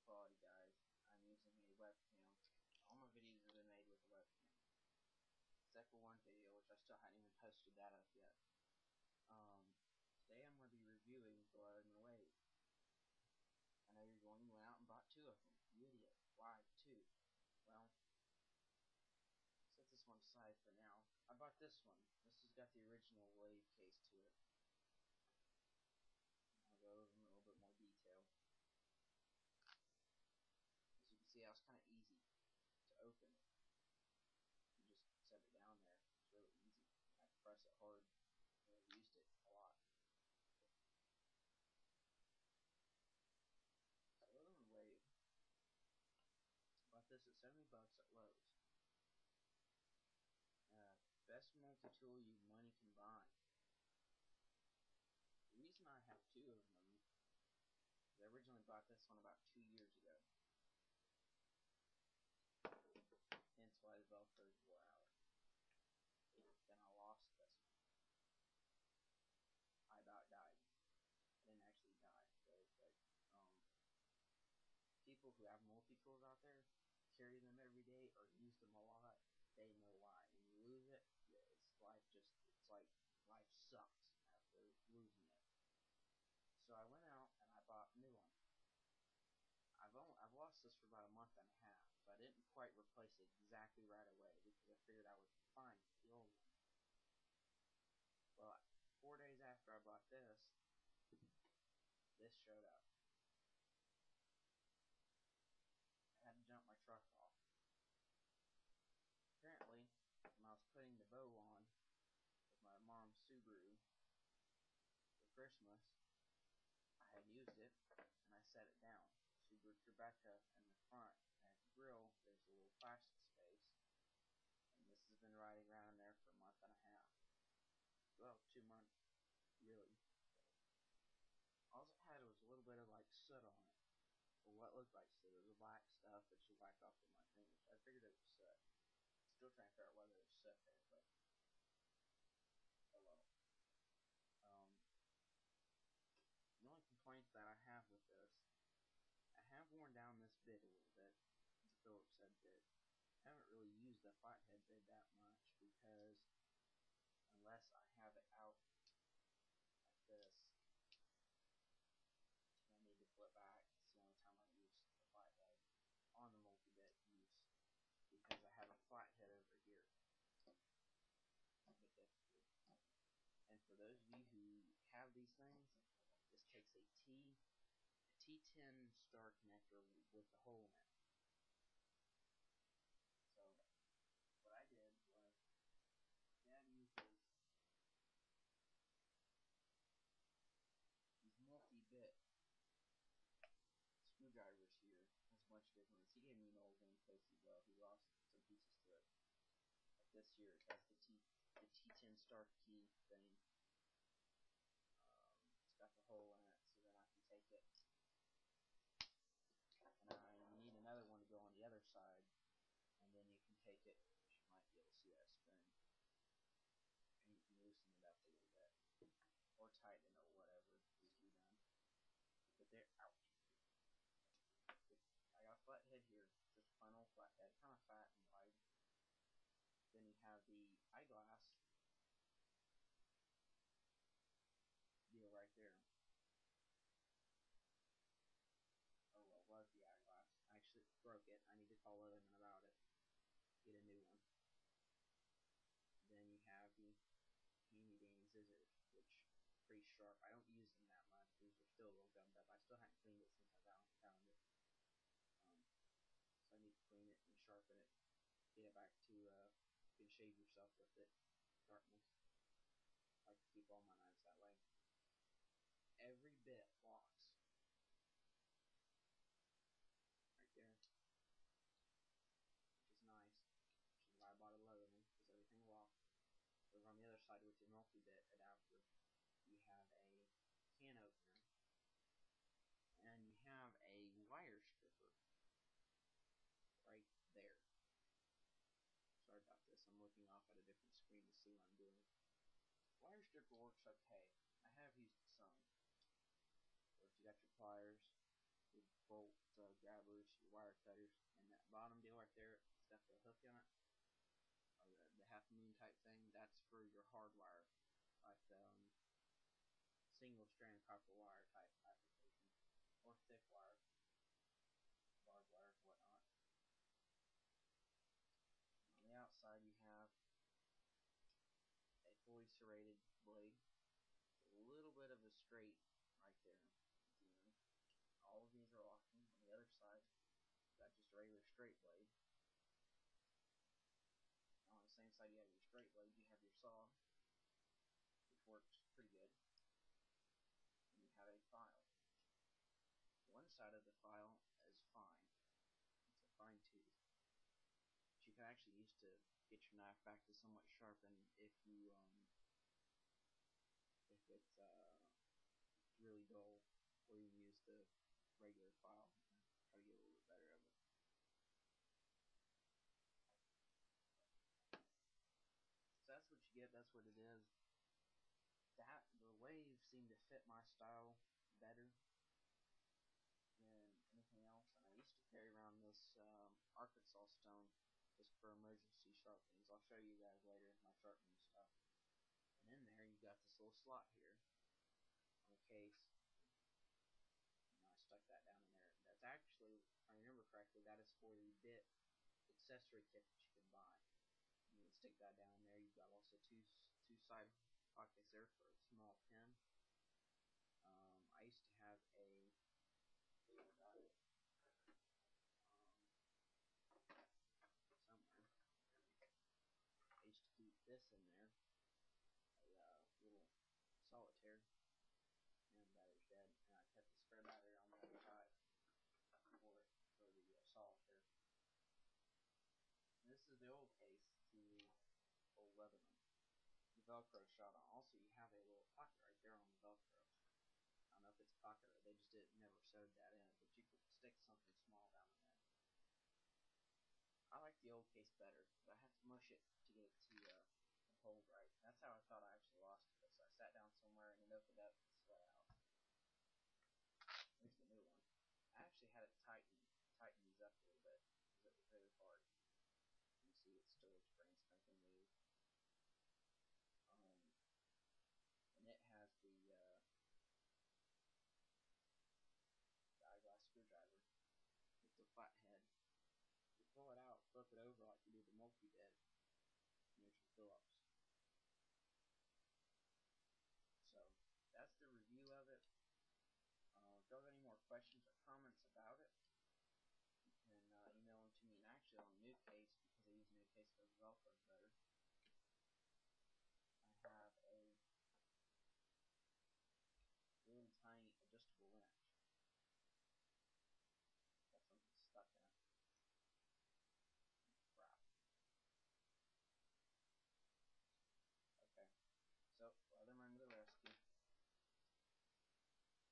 quality, guys. I'm using a webcam. All my videos have been made with a webcam, except for one video, which I still haven't even posted that up yet. Today I'm going to be reviewing the Leatherman Wave. I know you're going, you went out and bought two of them. You idiot. Why two? Well, set this one aside for now. I bought this one. This has got the original Wave case to it. I'll go over in a little bit more detail. As you can see, that was kind of easy to open. You just set it down there. It's really easy. I press it hard. I've used it a lot. Leatherman Wave. Bought this at 70 bucks at Lowe's. Best multi-tool you money can buy. The reason I have two of them is I originally bought this one about 2 years ago. Hence why the Velcro's wore out. Then I lost this one. I about died. I didn't actually die, but people who have multi-tools out there, carry them every day or use them a lot, they know why. When you lose it, it's like life sucks after losing it. So I went out and I bought a new one. I've lost this for about a month and a half, so I didn't quite replace it exactly right away because I figured I would find the old one. Well, 4 days after I bought this showed up. I had to jump my truck off. Apparently, when I was putting the bow on with my mom's Subaru for Christmas, I had used it and I set it down. Subaru Rebecca in the front, and at the grill there's a little plastic space, and this has been riding around in there for a month and a half. Well, 2 months, really. All it had was a little bit of like soot on it, or what looked like soot. It was black stuff that she whacked off with my fingers. I figured it was soot. Still trying to figure out whether it was soot there, but oh well. The only complaints that I have with this, I have worn down this bit a little bit, the Phillips head bit. I haven't really used the flathead bit that much because unless I have it out like this, I need to flip back. It's the only time I use the flathead on the multi-bit use because I have a flathead over here. And for those of you who have these things, this takes a T10 star connector with the hole in it. So what I did was, Dad uses these multi-bit screwdrivers here. There's a bunch of different ones. He gave me an old one in case he lost some pieces to it. Like this here, it has the T10 star key thing. It's got the hole in it so that I can take it. And I need another one to go on the other side, and then you can take it. You might be able to see that spring. And you can loosen it up a little bit, or tighten it, or whatever needs to be done. But there, ouch. I got a flathead here, just a plain old flathead, kind of fat and wide. Then you have the eyeglass deal right there. Oh well, was the eyeglass. I actually broke it. I need to call Leatherman about it. Get a new one. Then you have the handy dandy scissors, which are pretty sharp. I don't use them that much. These are still a little gummed up. I still haven't cleaned it since I found it. So I need to clean it and sharpen it. Get it back to, you can shave yourself with it. Sharpness. I like to keep all my knives that way. Every bit locks. Right there. Which is nice. Which is why I bought a Leatherman, because everything locks. Over on the other side with your multi-bit adapter, you have a can opener, and you have a wire stripper right there. Sorry about this, I'm looking off at a different screen to see what I'm doing. Wire stripper works okay. I have used it some. Or if you got your pliers, your bolt gun screwdrivers, your wire cutters, and that bottom deal right there, it's got the hook in it, or the half moon type thing, that's for your hard wire, like single strand copper wire type application, or thick wire, barbed wire, whatnot. On the outside you have a fully serrated blade, a little bit of a straight right there. All of these are optional. On the other side, you've got just a regular straight blade. On the same side you have your straight blade, you have your saw, which works pretty good, and you have a file. One side of the file is fine. It's a fine tooth, which you can actually use to get your knife back to somewhat sharpened if it's really dull, or you use the regular file and try to get a little bit better of it. So that's what you get. That's what it is. The waves seem to fit my style better than anything else. And I used to carry around this Arkansas stone just for emergency sharpenings. I'll show you guys later my sharpening stuff. And in there you got this little slot here on the case. And I stuck that down in there. That's actually, if I remember correctly, that is for the bit accessory kit that you can buy. You can stick that down there. You've got also two side pockets there for a small pin. I used to have somewhere. I used to keep this in there, a little solitaire, and battery's dead, and I kept the spare battery on the other side for the solitaire. And this is the old case to the old Leatherman. The Velcro shot on. Also, you have a little pocket right there on the Velcro. I don't know if it's a pocket or they just never sewed that in, but you could stick something small down in there. I like the old case better, but I have to mush it to get it to hold right. That's how I thought I actually lost it. So I sat down somewhere and it opened up and slid out. Here's the new one. I actually had it tighten these up a little bit because it was really hard. You can see it's still a spring spanking new. And it has the eyeglass screwdriver with the flat head. You pull it out, flip it over like you do the multi-bit, and there's your Phillips. So that's the review of it. If you have any more questions or comments about it, you can email them to me. And actually, on the new case, because I use a new case because the Velcro is better, I have a really tiny adjustable wrench. Got something stuck in it. Crap. Okay. So, Leatherman to the rescue.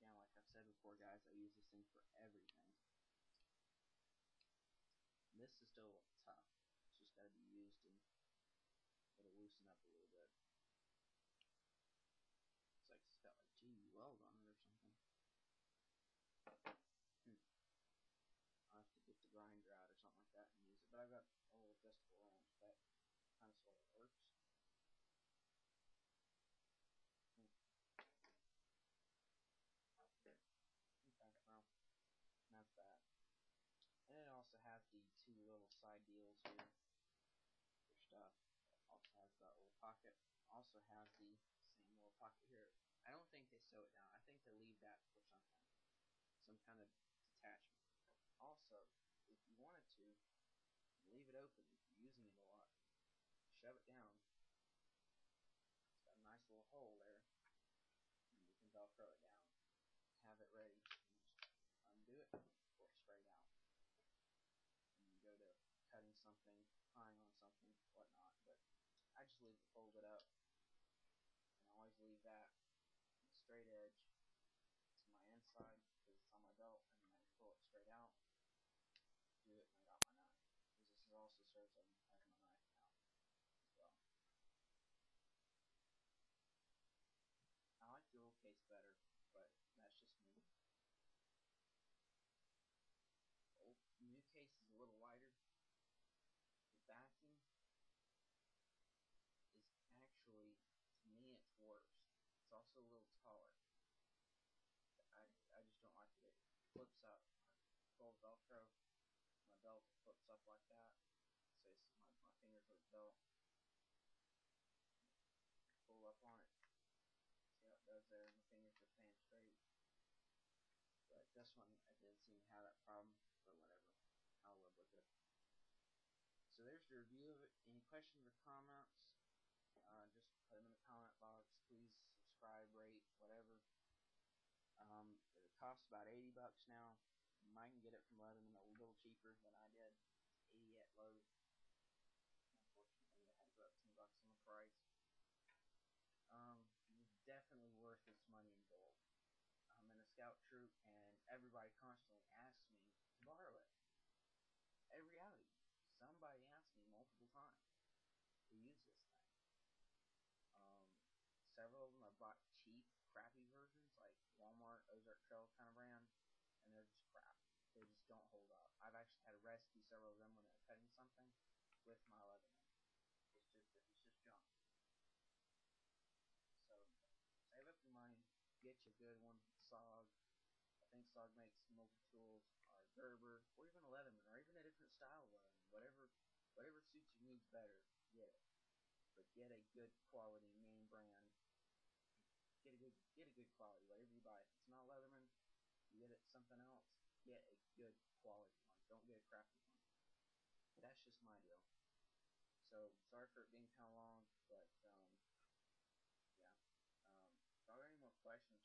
Again, like I've said before, guys, I use this thing for everything. And this is still tough. It's just got to be used and it'll loosen up a little bit. It's like it's got like GE weld on it or something. I'll have to get the grinder out or something like that and use it. But I've got a little adjustable wrench that kind of sort of works. Okay, well, that's that. And it also has the two little side deals here for stuff. It also has that little pocket. Also has the same little pocket here. I don't think they sew it down. I think they leave that for something. Some kind of detachment. Also, if you wanted to, leave it open if you're using it a lot. Shove it down. It's got a nice little hole there. And you can Velcro it down. Have it ready. You just undo it, pull it straight out. And you go to cutting something, tying on something, whatnot. But I just leave it folded up. And I always leave that on the straight edge to my inside because it's on my belt. And then I pull it straight out, do it, and I got my knife. Because this also serves as my knife now as well. I like the old case better, but that's just me. case is a little wider. The backing is actually, to me, it's worse. It's also a little taller. I just don't like it. It flips up. Full Velcro. My belt flips up like that. So my fingers are the belt. Pull up on it. See how it does there. My fingers are staying straight. But this one, I didn't seem to have that problem. But whatever. I'll live with it. So there's the review of it. Any questions or comments? Just put them in the comment box. Please subscribe, rate, whatever. It costs about $80 now. You might get it from Leatherman a little cheaper than I did. It's 80 at Lowe's. Unfortunately, I had to go up $10 on the price. Definitely worth its money in gold. I'm in a scout troop, and everybody constantly asks me to borrow it. Every outing, somebody asks me multiple times to use this thing. Several of them I bought cheap, crappy versions, like Walmart, Ozark Trail kind of brand, and they're just crap. They just don't hold up. I've actually had to rescue several of them when they're cutting something with my Leatherman. It's just junk. So save up your money, get you a good one. SOG. I think SOG makes multi-tools, or Gerber, or even a Leatherman, or even a different style of Leatherman. Whatever suits your needs better, get it. But get a good quality name brand. Get a good quality. Whatever you buy, if it's not Leatherman, you get it something else. Get a good quality one. Don't get a crappy one. That's just my deal. So sorry for it being kind of long, but yeah. If y'all got any more questions,